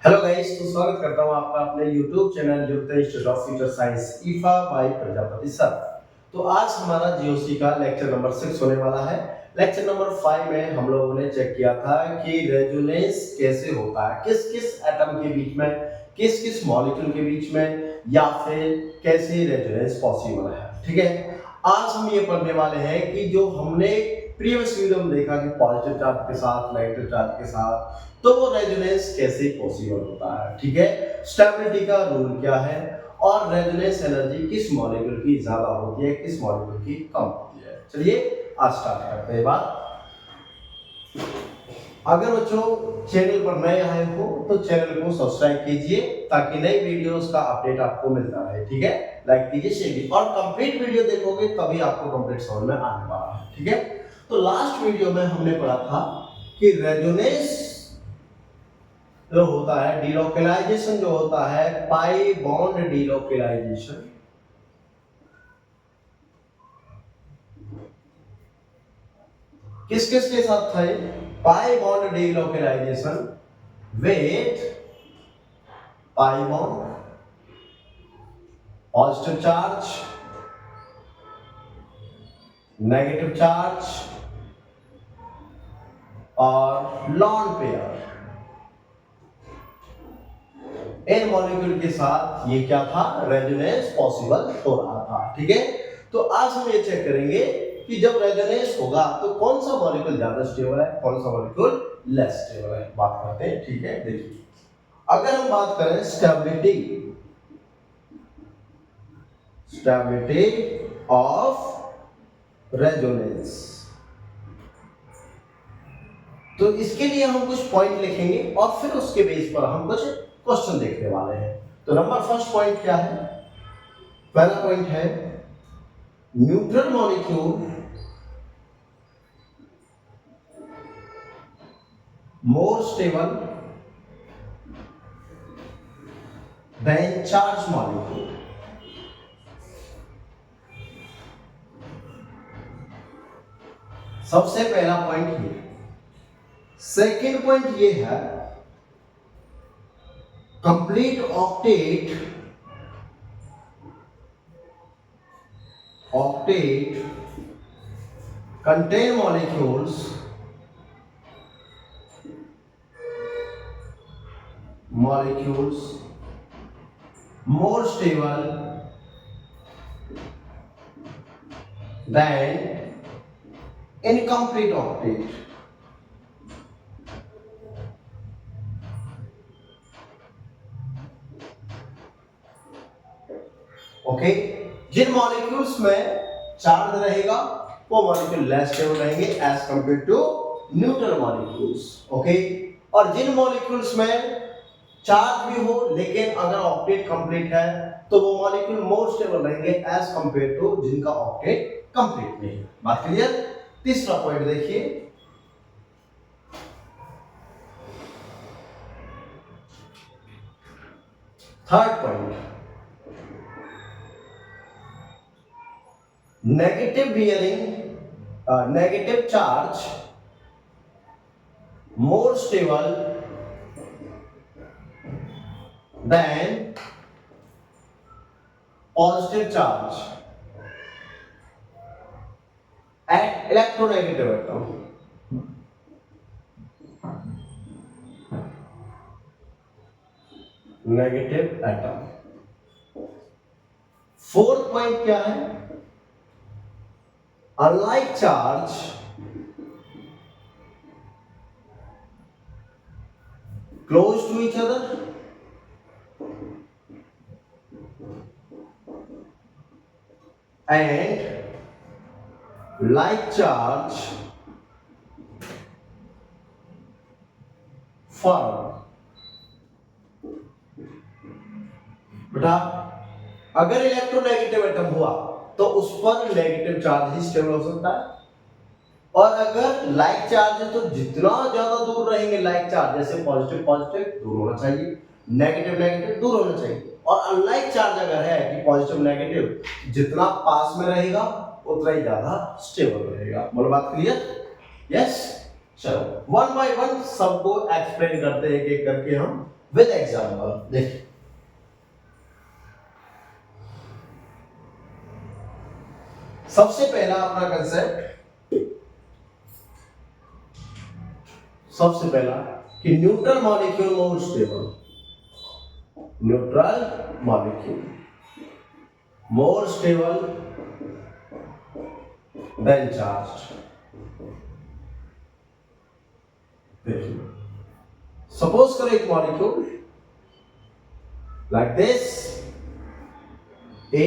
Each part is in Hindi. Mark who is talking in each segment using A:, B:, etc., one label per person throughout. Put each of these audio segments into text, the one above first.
A: हेलो गाइस, तो स्वागत करता हूं आपका अपने YouTube channel Yogta institute of future science ईफा बाय प्रजापति सर। तो आज हमारा जीओसी का लेक्चर नंबर 6 होने वाला है। लेक्चर नंबर 5 में हम लोगों ने चेक किया था कि रेजोनेंस कैसे होता है, किस किस एटम के बीच में, किस किस मॉलिक्यूल के बीच में, या फिर कैसे रेजोनेंस पॉसिबल है। ठीक है, आज हम ये पढ़ने वाले हैं कि जो हमने प्रीवियस वीडियो में देखा कि पॉजिटिव चार्ज के साथ, नेगेटिव चार्ज के साथ, तो वो रेजोनेंस कैसे पॉसिबल होता है। ठीक है, स्टेबिलिटी का रूल क्या है और रेजोनेंस एनर्जी किस मॉलिक्यूल की ज्यादा होती है, किस मॉलिक्यूल की कम होती है। चलिए आज स्टार्ट करते हैं बात। अगर बच्चों चैनल पर नए आए हो तो चैनल को सब्सक्राइब कीजिए ताकि नई वीडियोस का अपडेट आपको मिलता रहे। ठीक है, लाइक कीजिए, शेयर कीजिए और कंप्लीट वीडियो देखोगे तभी आपको कंप्लीट समझ में आने वाला है। ठीक है, तो लास्ट वीडियो में हमने पढ़ा था कि रेजोनेंस जो होता है, डिलोकेलाइजेशन जो होता है, पाई बॉन्ड डिलोकेलाइजेशन, किस किस के साथ था? Pi bond delocalisation with pi bond positive charge, negative charge और लॉन पेयर, इन मॉलिक्यूल के साथ ये क्या था, रेजोनेंस पॉसिबल हो रहा था। ठीक है, तो आज हम ये चेक करेंगे कि जब रेजोनेंस होगा तो कौन सा मॉलिक्यूल ज्यादा स्टेबल है, कौन सा मॉलिक्यूल लेस स्टेबल है। बात करते हैं। ठीक है, देखिए अगर हम बात करें स्टेबिलिटी ऑफ रेजोनेंस, तो इसके लिए हम कुछ पॉइंट लिखेंगे और फिर उसके बेस पर हम कुछ क्वेश्चन देखने वाले हैं। तो नंबर फर्स्ट पॉइंट क्या है? पहला पॉइंट है neutral molecule more stable than charged molecule। सबसे पहला पॉइंट ये। सेकेंड पॉइंट ये है complete octet contain molecules more stable than incomplete octet। Okay, जिन मॉलिक्यूल्स में चार्ज रहेगा वो मॉलिक्यूल लेस स्टेबल रहेंगे as compare to neutral molecules. Okay, और जिन मॉलिक्यूल्स में चार्ज भी हो लेकिन अगर ऑक्टेट कंप्लीट है तो वो मॉलिक्यूल मोर स्टेबल रहेंगे एज कंपेयर टू जिनका ऑक्टेट कंप्लीट नहीं है। बात क्लियर? तीसरा पॉइंट देखिए, third point, negative charge more stable than positive charge at electronegative atom। Negative atom. Fourth point क्या है? unlike charge close to each other and like charge firm। बेटा अगर इलेक्ट्रोनेगेटिव एटम हुआ तो उस पर नेगेटिव चार्ज ही स्टेबल हो सकता है, और अगर लाइक चार्ज है तो जितना ज्यादा दूर रहेंगे लाइक चार्ज, जैसे पॉजिटिव पॉजिटिव दूर होना चाहिए, नेगेटिव नेगेटिव दूर होना चाहिए, और अनलाइक चार्ज अगर है कि पॉजिटिव नेगेटिव जितना पास में रहेगा उतना ही ज्यादा स्टेबल रहेगा। बोलो बात क्लियर? यस, चलो वन बाय वन सबको एक्सप्लेन करते हैं, एक एक करके हम विद एग्जांपल देखिए, सबसे पहला अपना कंसेप्ट, सबसे पहला कि neutral molecule more stable, neutral molecule मोर स्टेबल देन चार्ज। देखिए, सपोज करो एक molecule like this A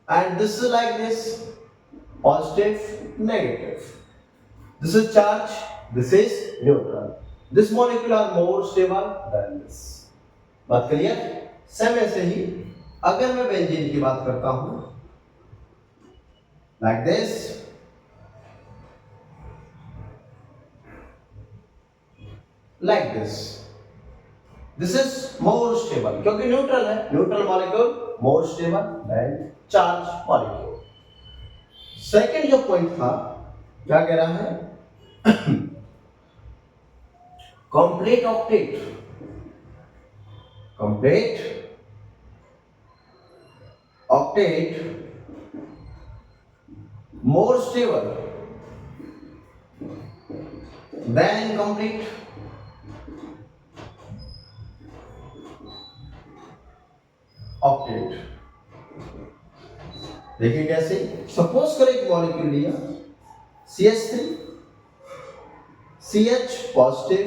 A: and this is like this, positive, negative. This is charge, this is neutral. This molecule are more stable than this. बात क्लियर? सेम ऐसे ही अगर मैं बेंजीन की बात करता हूं like this, like this, this is more stable क्योंकि न्यूट्रल है, neutral molecule more stable than charge molecule. Second जो पॉइंट था क्या कह रहा है, कंप्लीट ऑक्टेट, कंप्लीट ऑक्टेट मोर स्टेबल देन कंप्लीट ऑक्टेट। देखिए कैसे, सपोज करें एक मॉलिक्यूल लिया CH3 CH positive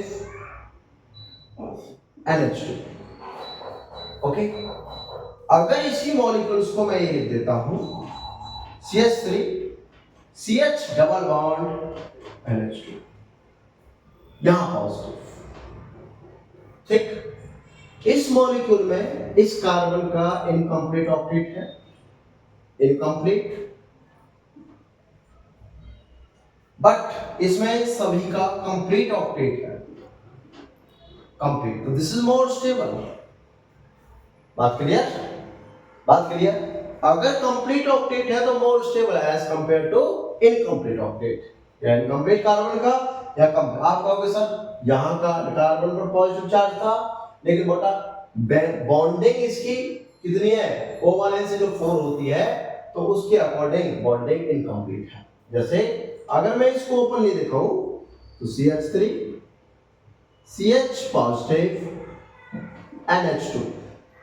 A: NH2, okay. अगर इसी मॉलिक्यूल्स को मैं ये लिख देता हूं CH3 CH double bond NH2, यहां पॉजिटिव, ठीक। इस मॉलिक्यूल में इस कार्बन का इनकम्प्लीट ऑक्टेट है, इनकम्प्लीट, बट इसमें सभी का कंप्लीट ऑक्टेट है, कंप्लीट, तो दिस इज मोर स्टेबल। बात क्लियर? बात क्लियर? अगर कंप्लीट ऑक्टेट है तो more stable as compare to incomplete octet, या इनकम्प्लीट कार्बन का या कम। आप कहोगे सर यहां का कार्बन पर पॉजिटिव चार्ज था लेकिन बेटा बॉन्डिंग इसकी कितनी है, कोवैलेंसी जो 4 होती है, तो उसके अकॉर्डिंग बॉन्डिंग इनकम्प्लीट है। जैसे अगर मैं इसको ओपनली दिखाऊं तो CH3 CH positive NH2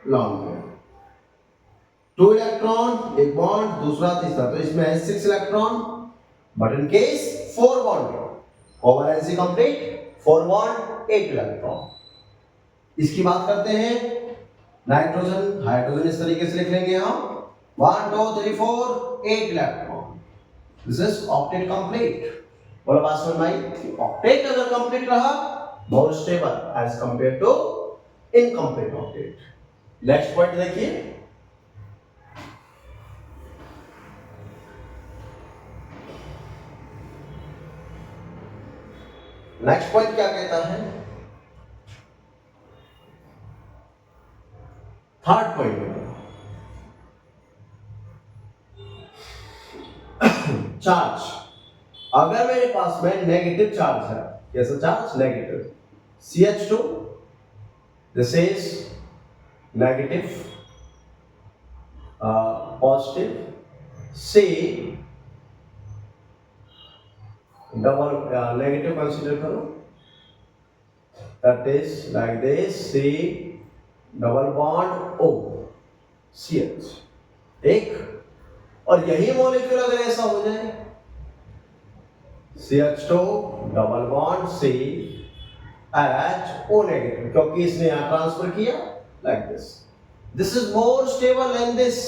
A: long में 2 इलेक्ट्रॉन, एक बॉन्ड, दूसरा तीसरा, तो इसमें है 6 electron, but in case 4 bond, covalency complete, 4 bond 8 electron. इसकी बात करते हैं नाइट्रोजन, हाइड्रोजन, इस तरीके से लिख लेंगे हम 1 2 3 4 8 electron, this is octet complete. बोलो बात समझ में आई? ऑक्टेट अगर कंप्लीट रहा more stable as compare to incomplete octet. Next point देखिए, नेक्स्ट पॉइंट क्या कहता है, थर्ड पॉइंट, चार्ज। अगर मेरे पास में नेगेटिव चार्ज है, कैसा charge, negative, CH2 this is negative, positive C double negative consider करो, that is like this C double bond O CH, एक। और यही मॉलिक्यूल अगर ऐसा हो जाए CH2 double bond C H O negative, क्योंकि इसने यहां ट्रांसफर किया like this, this is more stable than this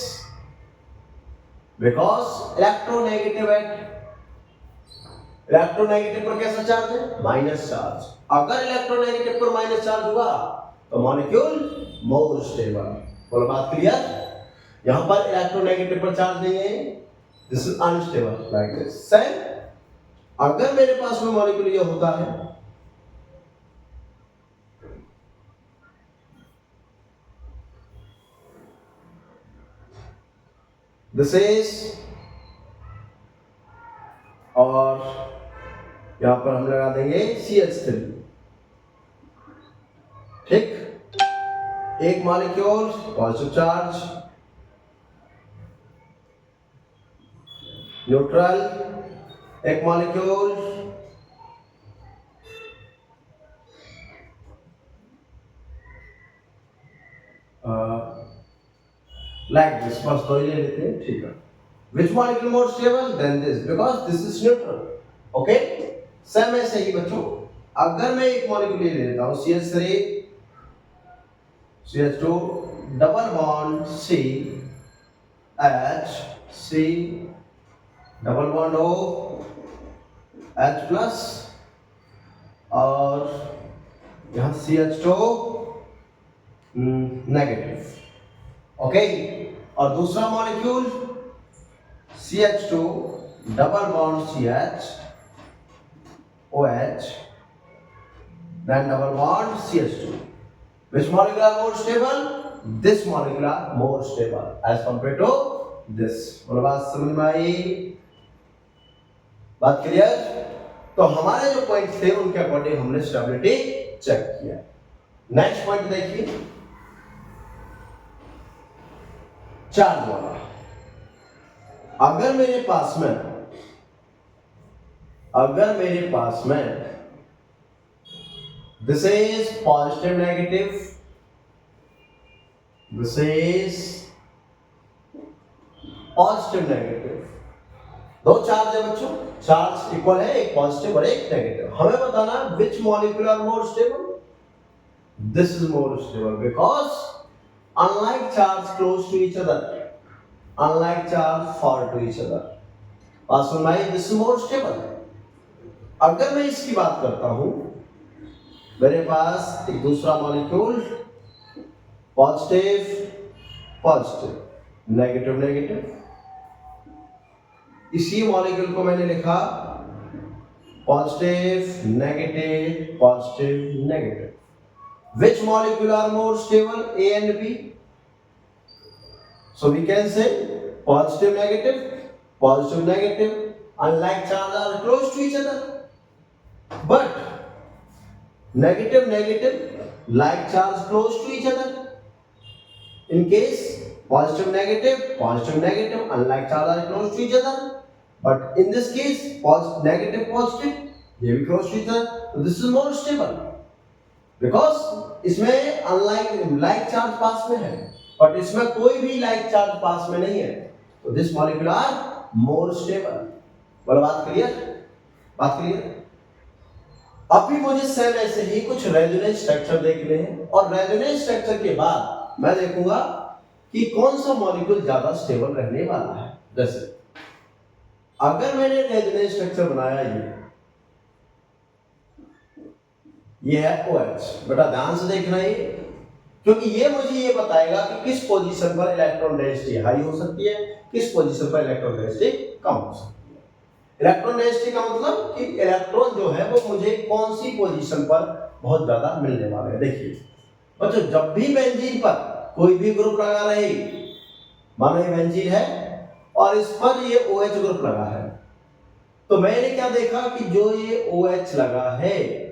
A: because electronegative at, electronegative पर कैसा चार्ज है, माइनस चार्ज। अगर इलेक्ट्रोनेगेटिव पर माइनस चार्ज हुआ तो मॉलिक्यूल मोर स्टेबल। बोलो बात क्लियर? यहां पर इलेक्ट्रोनेगेटिव पर चार्ज नहीं है, this is unstable like this. Same अगर मेरे पास में मॉलिक्यूल ये होता है दिस इज, और यहां पर हम लगा देंगे CH3, ठीक, एक मॉलिक्यूल पॉजिटिव चार्ज, न्यूट्रल, एक मॉलिक्यूल लाइक दिस, बस तो ही ले लेते हैं, ठीक है। Which molecule more stable than this, because this is neutral. Okay, same ऐसे ही बच्चों, अगर मैं एक मॉलिक्यूल ले लेता हूं CH3 CH2 double bond C H C double bond O H plus, और यहां CH2 नेगेटिव। ओके, और दूसरा molecule CH2 double bond CH OH then double bond CH2. Which molecule are more stable? This molecule are more stable as compared to this. बोलो बात समझ में आई? बात क्लियर? तो हमारे जो पॉइंट थे उनके अकॉर्डिंग हमने स्टेबिलिटी चेक किया। नेक्स्ट पॉइंट देखिए, चार्ज वाला। अगर मेरे पास में this is positive negative, this is positive negative, दो चार्ज है बच्चों, चार्ज इक्वल है, एक पॉजिटिव और एक नेगेटिव। हमें बताना which molecule are more stable? This is more stable because unlike charge close to each other, unlike charge far to each other, पास में this is more stable। अगर मैं इसकी बात करता हूं, मेरे पास एक दूसरा molecule positive positive negative negative, इसी मॉलिक्यूल को मैंने लिखा positive negative. Which molecule are more stable, A and B? So we can say positive negative, unlike charge are close to each other, but negative like charge close to each other. In case positive negative unlike charge are close to each other, but in this case negative they be close to each other, so this is more stable because इसमें unlike like charge पास में है, but इसमें कोई भी like charge पास में नहीं है, तो this molecule are more stable। बोलो बात क्लियर? अभी मुझे सेम ऐसे ही कुछ रेजोनेंस स्ट्रक्चर देखने हैं, और रेजोनेंस स्ट्रक्चर के बाद मैं देखूंगा कि कौन सा मॉलिक्यूल ज्यादा स्टेबल रहने वाला है। जैसे अगर मैंने रेजोनेंस स्ट्रक्चर बनाया ये है OH, बेटा ध्यान से देखना ये, क्योंकि ये मुझे ये बताएगा कि किस पोजीशन पर इलेक्ट्रॉन डेंसिटी हाई हो सकती है, किस पोजीशन पर इलेक्ट्रॉन डेंसिटी कम हो सकती है। इलेक्ट्रॉन डेंसिटी का मतलब कि इलेक्ट्रॉन जो है वो मुझे कौन सी पोजीशन पर बहुत ज्यादा मिलने वाले हैं। देखिए बच्चों, जब भी बेंजीन पर कोई भी ग्रुप लगा रहे, मानो ये बेंजीन है और इस पर ये OH ग्रुप लगा है, तो मैंने क्या देखा कि जो ये OH लगा है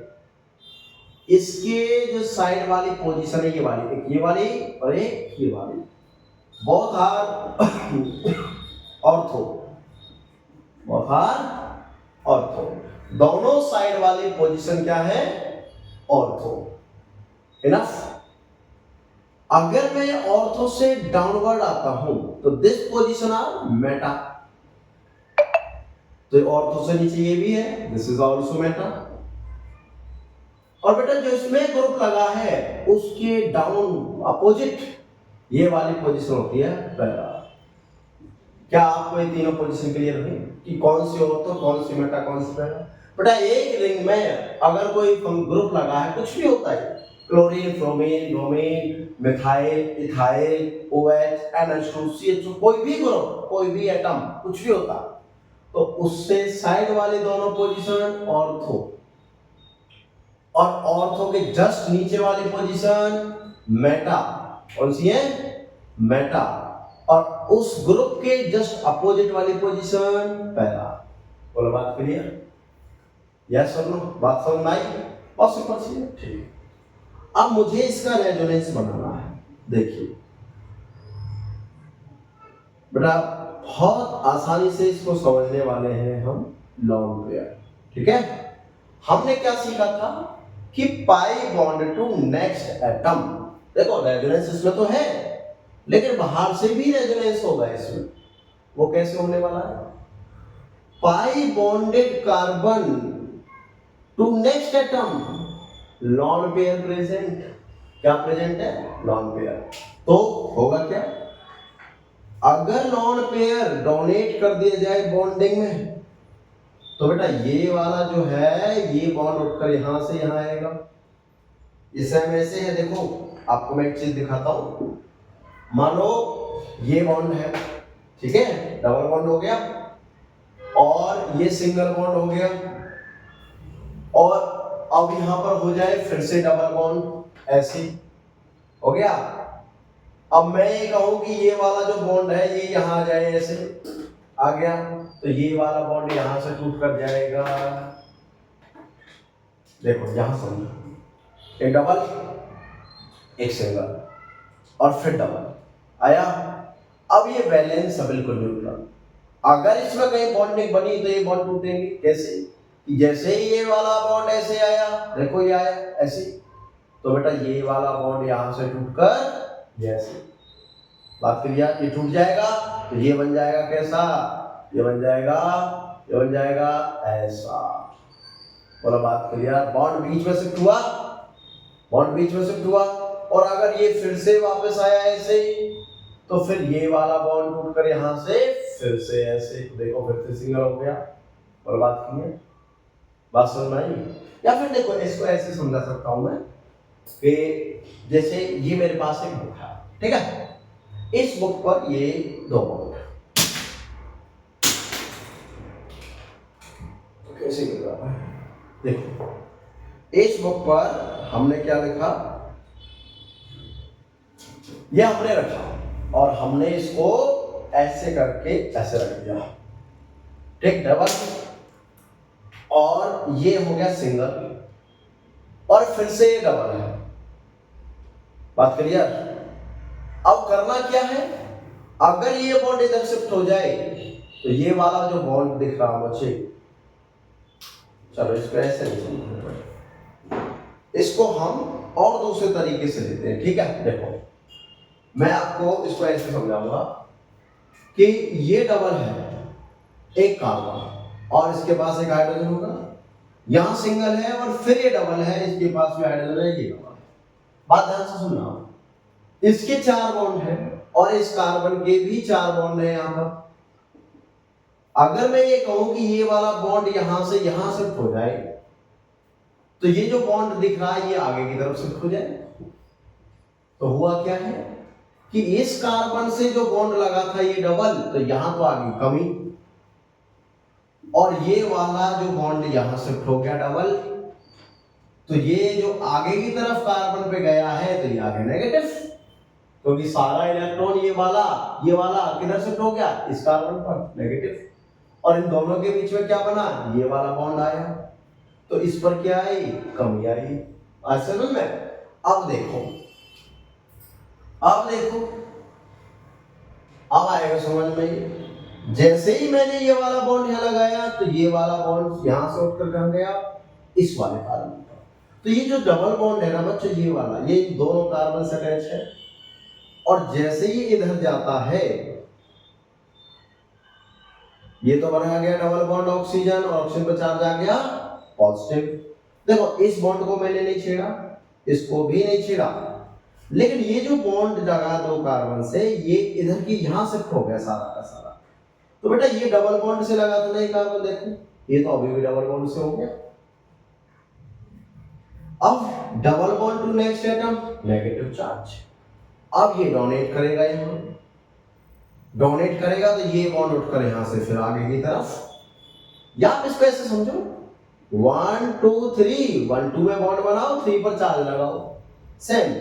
A: इसके जो साइड वाली पोजीशन है, ये वाली, एक ये वाली और एक ये वाली, बोथ आर ऑर्थो, दोनों साइड वाली पोजीशन क्या है, ऑर्थो। इनफ। अगर मैं ऑर्थो से डाउनवर्ड आता हूं तो दिस पोजीशन आर मेटा, तो ऑर्थो से नीचे ये भी है, दिस इज आल्सो मेटा। और बेटा जो इसमें ग्रुप लगा है उसके डाउन अपोजिट ये वाली पोजीशन होती है पैरा। क्या आपको ये तीनों पोजीशन क्लियर हुई कि कौन सी ऑर्थो, कौन सी मेटा, कौन सी पैरा? बेटा एक रिंग में अगर कोई ग्रुप लगा है, कुछ भी होता है, chlorine, fluorine, bromine, methyl, ethyl, OH, NH2, CH2, कोई भी ग्रुप, कोई भी एटम, कुछ भी होता, तो उससे साइड वाले दोनों पोजीशन ऑर्थो, और ऑर्थो के जस्ट नीचे वाली पोजीशन मेटा, कौन सी है, मेटा, और उस ग्रुप के जस्ट अपोजिट वाली पोजीशन पैरा। बोलो बात क्लियर? यस और नो? बात समझ में आई? बहुत सिंपल सी है, ठीक। अब मुझे इसका रेजोनेंस बनाना है। देखिए बेटा, बहुत आसानी से इसको समझने वाले हैं हम लॉन पेयर। ठीक है, हमने क्या सीखा था कि pi bond to next atom. देखो रेजोनेंस इसमें तो है, लेकिन बाहर से भी रेजोनेंस होगा इसमें। वो कैसे होने वाला है? Pi bonded carbon to next atom, lone pair present. क्या प्रेजेंट है? Lone pair. तो होगा क्या? अगर लॉन पेयर डोनेट कर दिया जाए बॉन्डिंग में, तो बेटा ये वाला जो है ये बॉन्ड उठकर यहां से यहां आएगा। इसे हम ऐसे है, देखो आपको मैं एक चीज दिखाता हूं। मान लो ये बॉन्ड है, ठीक है, डबल बॉन्ड हो गया, और ये सिंगल बॉन्ड हो गया, और अब यहां पर हो जाए फिर से डबल बॉन्ड, ऐसे हो गया। अब मैं ये कहूं कि ये वाला जो बॉन्ड है ये यहां आ जाए, ऐसे आ गया, तो ये वाला बॉन्ड यहां से टूट कर जाएगा। देखो यहां समझो, एक डबल एक सिंगल और फिर डबल आया। अब ये बैलेंस है बिल्कुल न्यूट्रल। अगर इसमें कहीं बॉन्डिंग बनी तो ये बॉन्ड टूटेंगे। कैसे? जैसे ही ये वाला बॉन्ड ऐसे आया, देखो ये आया ऐसे, तो बेटा ये वाला बॉन्ड यहां से टूटकर ये ऐसे, बात क्लियर, ये टूट जाएगा तो ये बन जाएगा कैसा? ये बन जाएगा, ये बन जाएगा ऐसा। बोला बात क्लियर? बॉन्ड बीच में शिफ्ट हुआ, बॉन्ड बीच में शिफ्ट हुआ, और अगर ये फिर से वापस आया ऐसे, तो फिर ये वाला बॉन्ड टूटकर यहां से फिर से ऐसे, देखो फिर से सिंगल हो गया। और बात की है, बात समझ में आई? या फिर देखो इसको ऐसे समझा सकता हूं मैं कि जैसे ये मेरे पास एक बुक है, ठीक है, इस बुक पर ये दो बॉन्ड है, तो कैसे लिखा है? देखो इस बुक पर हमने क्या लिखा, ये हमने रखा और हमने इसको ऐसे करके ऐसे रख दिया, ठीक, डबल, और ये हो गया सिंगल, और फिर से ये डबल है। बात क्लियर? अब करना क्या है, अगर ये बॉन्ड इधर शिफ्ट हो जाए तो ये वाला जो बॉन्ड दिख रहा मुझे, चलो इसको ऐसे नहीं, इसको हम और दूसरे तरीके से लेते हैं। ठीक है, देखो मैं आपको इसको ऐसे समझाऊंगा कि ये डबल है, एक कार्बन और इसके पास एक हाइड्रोजन होगा, यहां सिंगल है और फिर ये डबल है, इसके पास भी हाइड्रोजन है, ये डबल है। बात ध्यान से सुनना, इसके 4 बॉन्ड है और इस कार्बन के भी 4 बॉन्ड है यहां पर। अगर मैं ये कहूं कि ये वाला बॉन्ड यहां से यहां शिफ्ट हो जाए, तो ये जो बॉन्ड दिख रहा है ये आगे की तरफ शिफ्ट हो जाए, तो हुआ क्या है कि इस कार्बन से जो बॉन्ड लगा था ये डबल, तो यहां तो आ गई कमी, और ये वाला जो बॉन्ड यहां शिफ्ट हो गया डबल, तो ये जो आगे की तरफ कार्बन पे गया है तो ये आगे नेगेटिव, क्योंकि सारा इलेक्ट्रॉन ये वाला किधर शिफ्ट हो गया, इस कार्बन पर, नेगेटिव, और इन दोनों के बीच में क्या बना, ये वाला बॉन्ड आया, तो इस पर क्या आई, कमी आई। आज समझ में? अब देखो, अब देखो, अब आएगा समझ में। जैसे ही मैंने ये वाला बॉन्ड यहां लगाया तो ये वाला बॉन्ड यहां से उठकर कहां गया, इस वाले कार्बन पर। तो ये जो डबल बॉन्ड है ना बच्चों, ये वाला, ये दोनों कार्बन से अटैच है, और जैसे ही इधर जाता है, ये तो बना गया डबल बॉन्ड ऑक्सीजन, और ऑक्सीजन पर चार्ज आ गया पॉजिटिव। देखो इस बॉन्ड को मैंने नहीं छेड़ा, इसको भी नहीं छेड़ा, लेकिन ये जो बॉन्ड लगा दो कार्बन से, ये इधर की यहां शिफ्ट हो गया सारा का सारा। तो बेटा ये डबल बॉन्ड से लगा था नहीं कार्बन, देखो ये तो अभी भी डबल बॉन्ड से हो गया। अब double bond to next atom, negative charge, अब ये डोनेट करेगा, यहां डोनेट करेगा तो ये बॉन्ड उठकर यहां से फिर आगे की तरफ, या आप इसको ऐसे समझो 1 2 3, 1 2 में बॉन्ड बनाओ, 3 पर चार्ज लगाओ, सेम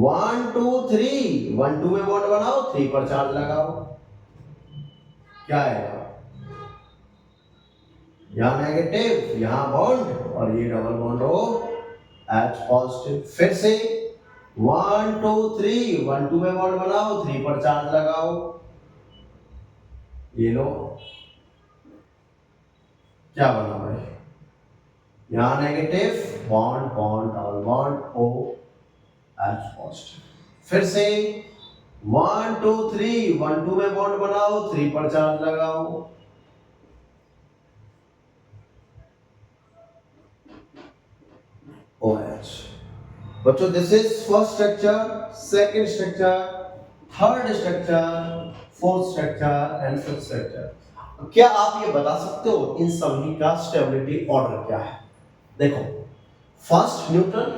A: 1 2 3, 1 2 में बॉन्ड बनाओ, 3 पर चार्ज लगाओ, क्या आएगा, यहां नेगेटिव, यहां बॉन्ड, और ये डबल बॉन्ड हो H पॉजिटिव। फिर से 1 2 3, 1 2 में बॉन्ड बनाओ, 3 पर चार्ज लगाओ, ये लो क्या बना भाई, यहाँ negative bond bond double bond O H positive. फिर से 1 2 3, 1 2 में बॉन्ड बनाओ, 3 पर चार्ज लगाओ, OH। बच्चों this is first structure, second structure, third structure, fourth structure and fifth structure. क्या आप ये बता सकते हो इन सभी का स्टेबिलिटी ऑर्डर क्या है? देखो, फर्स्ट न्यूट्रल,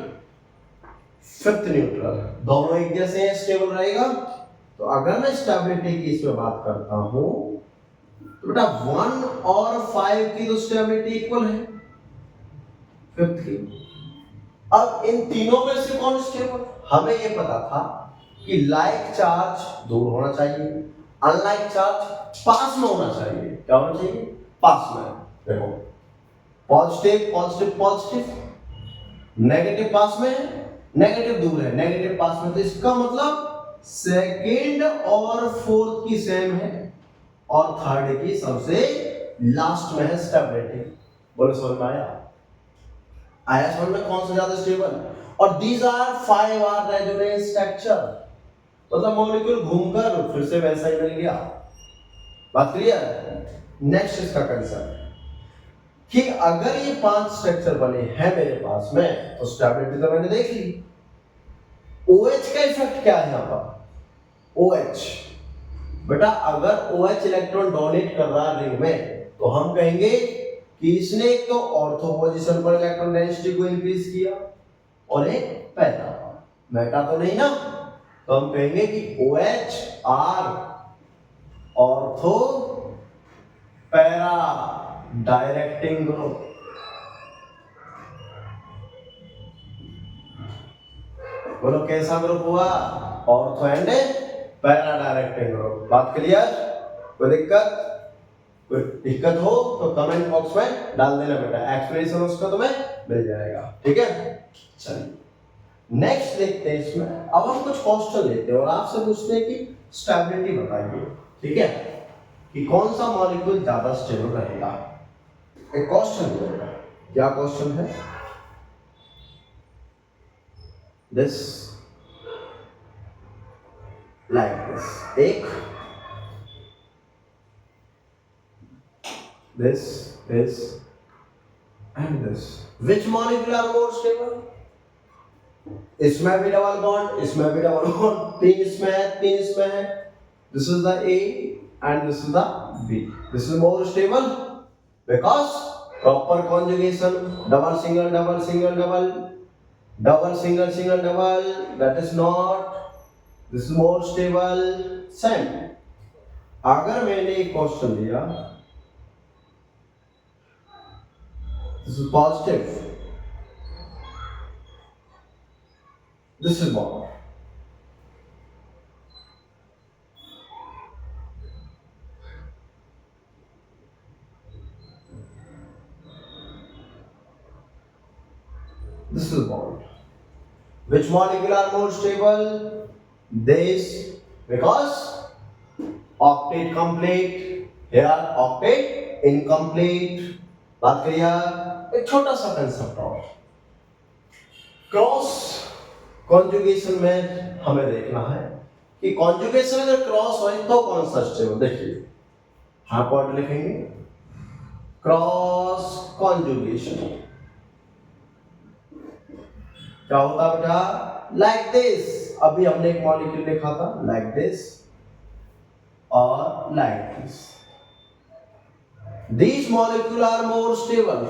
A: फिफ्थ न्यूट्रल, दोनों एक जैसे हैं, स्टेबल रहेगा। तो अगर मैं स्टेबिलिटी की इसमें बात करता हूं तो बेटा 1 और 5 की तो स्टेबिलिटी इक्वल है, फिफ्थ की। अब इन तीनों में से कौन स्टेबल? हमें ये पता था कि लाइक चार्ज दूर होना चाहिए, अनलाइक चार्ज पास में होना चाहिए। क्या होना चाहिए? पास में। देखो, पॉजिटिव पॉजिटिव पॉजिटिव, नेगेटिव पास में है, नेगेटिव दूर है, नेगेटिव पास में। तो इसका मतलब सेकेंड और फोर्थ की सेम है और थर्ड की सबसे लास्ट में है स्टेबिलिटी। बोलो समझ में आया? आया समझ में कौन सा ज्यादा स्टेबल? और these are 5 are resonance structure, मतलब मॉलिक्यूल घूमकर फिर से वैसा ही मिल गया। बात क्लियर? नेक्स्ट इसका कंसेप्ट कि अगर ये 5 स्ट्रक्चर बने हैं मेरे पास में तो स्टेबिलिटी तो मैंने देख ली। OH का इफेक्ट क्या है यहाँ पर? OH बेटा, अगर OH इलेक्ट्रॉन डोनेट कर रहा है रिंग में तो हम कहेंगे कि इसने एक तो ऑर्थो पोजीशन पर इलेक्ट्रॉन डेंसिटी को इंक्रीज किया और एक पैरा, मेटा तो नहीं ना। तो हम कहेंगे कि OH are ortho para directing group. बोलो कैसा ग्रुप हुआ? Ortho and para directing group. बात क्लियर? कोई दिक्कत? कोई दिक्कत हो तो कमेंट बॉक्स में डाल देना बेटा, एक्सप्लेनेशन उसका तुम्हें मिल जाएगा। ठीक है, चलिए नेक्स्ट देखते हैं। इसमें अब हम कुछ क्वेश्चन लेते हैं और आपसे पूछते हैं कि स्टेबिलिटी बताइए, ठीक है, कि कौन सा मॉलिक्यूल ज्यादा स्टेबल रहेगा। एक क्वेश्चन दिया, क्या क्वेश्चन है? दिस लाइक दिस, एक this and this, which molecule are more stable? इसमें भी डबल बॉन्ड, इसमें भी डबल बॉन्ड, 3 इसमें है, 3 इसमें है। This is the A and this is the B. This is more stable because proper conjugation, double single double single double, double single single double, that is not, this is more stable. Same, अगर मैंने एक क्वेश्चन दिया, this is positive, this is bond, this is bond. Which molecule are more stable? This, because octet complete, here octet incomplete. बात करिए, एक छोटा सा कंसेप्ट और, क्रॉस कॉन्जुगेशन में हमें देखना है कि कॉन्जुगेशन अगर क्रॉस हो तो कौन सा स्टेबल। देखिए हाँ पॉइंट लिखेंगे, क्रॉस कॉन्जुगेशन क्या होता है बेटा? लाइक दिस, अभी हमने एक मॉलिक्यूल लिखा था लाइक दिस और like this. These molecules are more stable.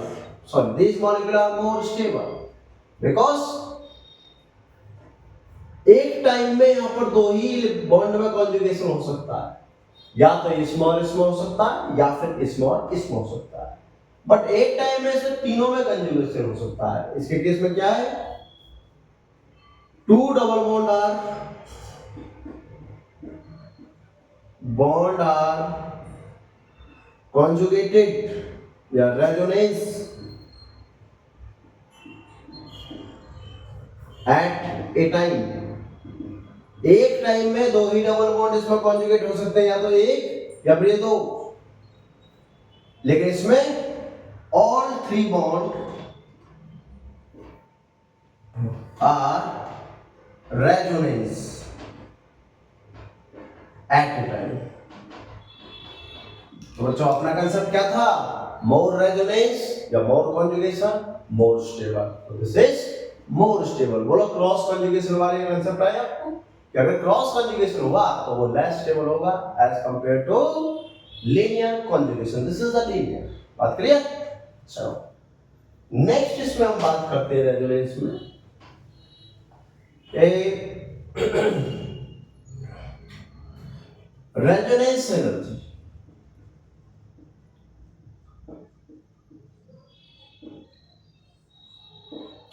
A: Sorry, these molecules are more stable because एक टाइम में यहां पर दो ही बॉन्ड में कॉन्जुगेशन हो सकता है, या तो स्मॉल इसमें हो सकता है या फिर स्मॉल इसमें हो सकता है, बट एक टाइम में से तीनों में कॉन्जुगेशन हो सकता है। इसके केस में क्या है? 2 डबल बॉन्ड आर conjugated या रेजोनेंस एट ए टाइम। एक टाइम में दो ही डबल बॉन्ड इसमें कॉन्जुगेट हो सकते हैं, या तो एक या फिर ये दो। लेकिन इसमें all three bond are resonance at a time. तो बच्चों अपना कंसेप्ट क्या था? मोर रेजोनेंस या मोर कॉन्जुगेशन, मोर स्टेबल। तो दिस इज मोर स्टेबल। बोलो क्रॉस कॉन्जुगेशन वाले कंसेप्ट आए आपको कि अगर क्रॉस कॉन्जुगेशन हुआ तो वो लेस स्टेबल होगा as compare to linear conjugation. This is the linear. बात क्लियर? चलो नेक्स्ट इसमें हम बात करते हैं रेजोनेंस में रेजोनेंस एनर्जी।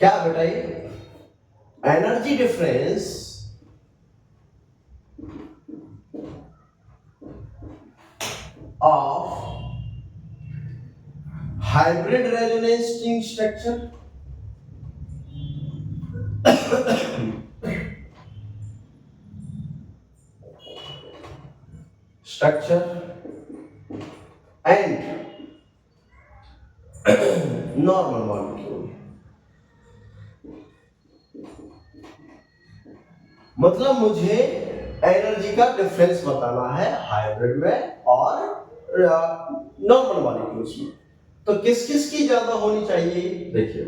A: क्या बताइए? Energy difference of hybrid resonance structure and normal molecule. मतलब मुझे एनर्जी का डिफरेंस बताना है हाइब्रिड में और नॉर्मल मॉलिक्यूल्स में। तो किस किस की ज्यादा होनी चाहिए? देखिए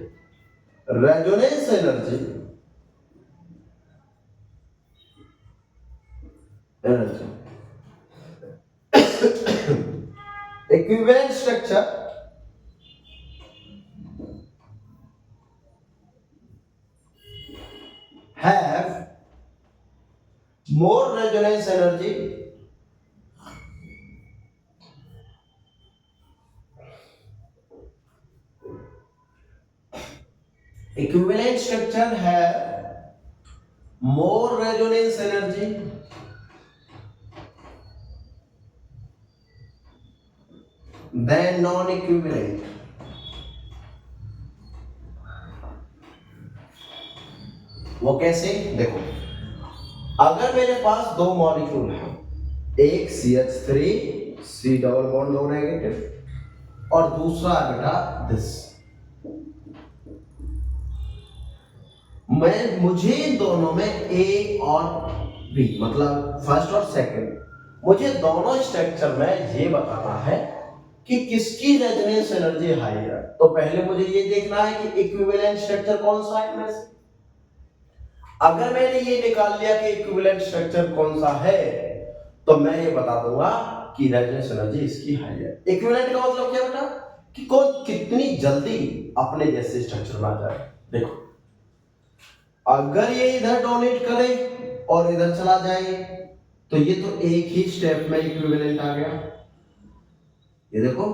A: resonance energy equivalent structure have more resonance energy equivalent structure have more resonance energy than non-equivalent। वो कैसे? देखो अगर मेरे पास दो मॉलिक्यूल है, एक CH3 C डबल बॉन्ड लो नेगेटिव और दूसरा बेटा दिस, मुझे दोनों में A और B मतलब फर्स्ट और सेकंड, मुझे दोनों स्ट्रक्चर में ये बताना है कि किसकी रेजोनेंस एनर्जी हाई है। तो पहले मुझे ये देखना है कि इक्विवेलेंट स्ट्रक्चर कौन सा है इनमें से। अगर मैंने ये निकाल लिया कि इक्विवेलेंट स्ट्रक्चर कौन सा है तो मैं ये बता दूंगा कि रेजोनेंस एनर्जी इसकी हाई है। इक्विवेलेंट का मतलब क्या बेटा? कि कौन कितनी जल्दी अपने जैसे स्ट्रक्चर में आ जाए। देखो अगर ये इधर डोनेट करे और इधर चला जाए तो ये तो एक ही स्टेप में इक्विवेलेंट आ गया। ये देखो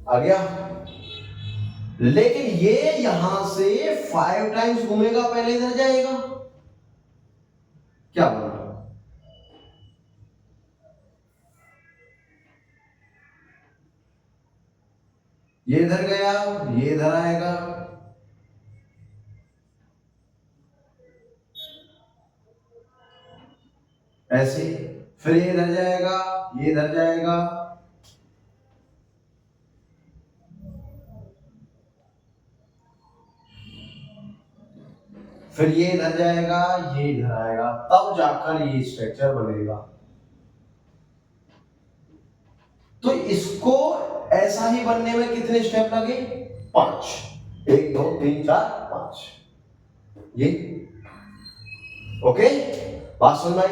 A: आ गया। लेकिन ये यहां से 5 टाइम्स घूमेगा, पहले इधर जाएगा। क्या बोला? ये इधर गया, ये इधर आएगा, ऐसे। फिर ये इधर जाएगा, ये इधर जाएगा, फिर ये इधर जाएगा, ये इधर आएगा, तब जाकर ये स्ट्रक्चर बनेगा। तो इसको ऐसा ही बनने में कितने स्टेप लगे? 5। 1 2 3 4 5। ये ओके, बात सुन भाई।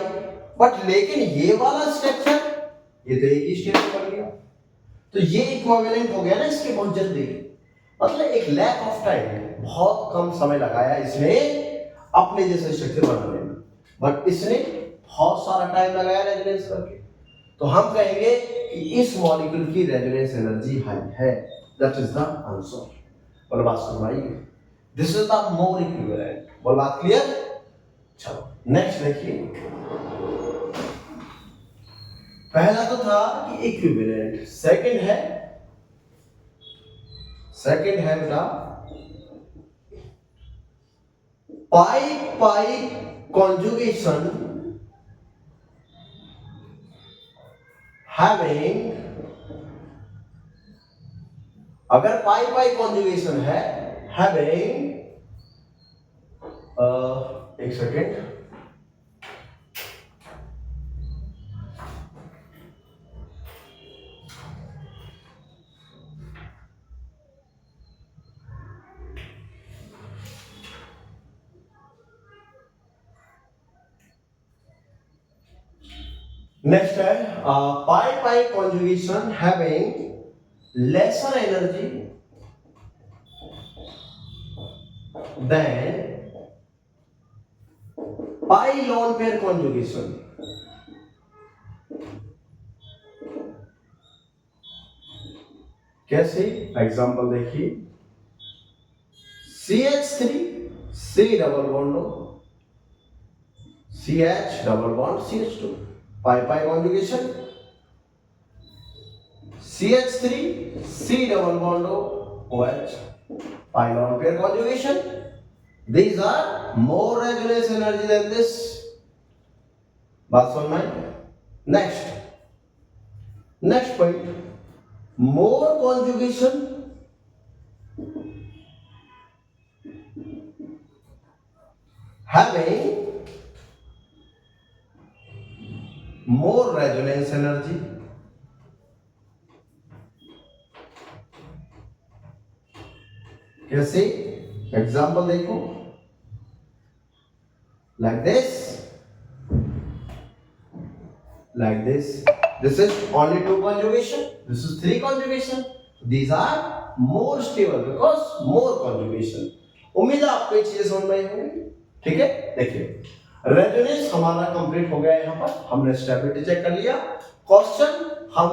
A: बट लेकिन ये वाला स्ट्रक्चर ये तो एक ही स्टेप में बन गया, तो ये इक्विवेलेंट हो गया ना इसके बहुत जल्दी। मतलब एक लैक ऑफ टाइम, बहुत कम समय लगाया इसने अपने जैसे स्ट्रक्चर बनाने में, बट इसने बहुत सारा टाइम लगाया रेजोनेंस करके। तो हम कहेंगे कि इस मॉलिक्यूल की रेजोनेंस एनर्जी हाई है। That is the answer. बोलो बात सुन भाई, this is the more equivalent. बोलो बात क्लियर? चलो नेक्स्ट देखिए। पहला तो था कि इक्विवेलेंट, सेकंड है बेटा पाई conjugation having, अगर पाई कॉन्जुगेशन है having, एक सेकेंड, नेक्स्ट है pi conjugation having lesser energy than pi lone pair conjugation. कैसे? एग्जांपल देखिए, CH3 C double bond, CH double bond CH2, pi conjugation, CH3 C double bond OH, pi lone pair conjugation. These are more resonance energy than this. बात समझ में? Next point, more conjugation having more resonance energy. कैसे? एग्जाम्पल देखो, like this, like this. This is only 2 conjugation, this is 3 conjugation. These are more stable because more conjugation. उम्मीद है आपको ये चीजें समझ में आई होंगी। ठीक है, देखिए रेजोनेंस हमारा कंप्लीट हो गया। यहाँ पर हमने स्टेबिलिटी चेक कर लिया। क्वेश्चन हम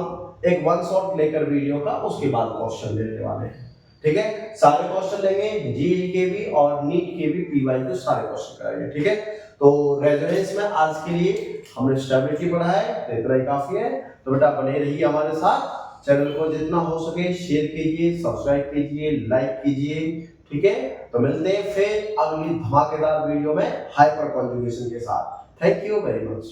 A: एक वन शॉट लेकर वीडियो का, उसके बाद क्वेश्चन लेने वाले हैं। ठीक है, सारे क्वेश्चन लेंगे, जीई के भी और नीट के भी, पीवाई के सारे क्वेश्चन कराएंगे। ठीक है, तो रेजोनेंस में आज के लिए हमने स्टेबिलिटी पढ़ा है, तो इतना ही काफी है। तो बेटा बने रहिए हमारे साथ, चैनल को जितना हो सके शेयर कीजिए, सब्सक्राइब कीजिए, लाइक कीजिए। ठीक है, तो मिलते हैं फिर अगली धमाकेदार वीडियो में हाइपर कॉन्जुगेशन के साथ। Thank you very much.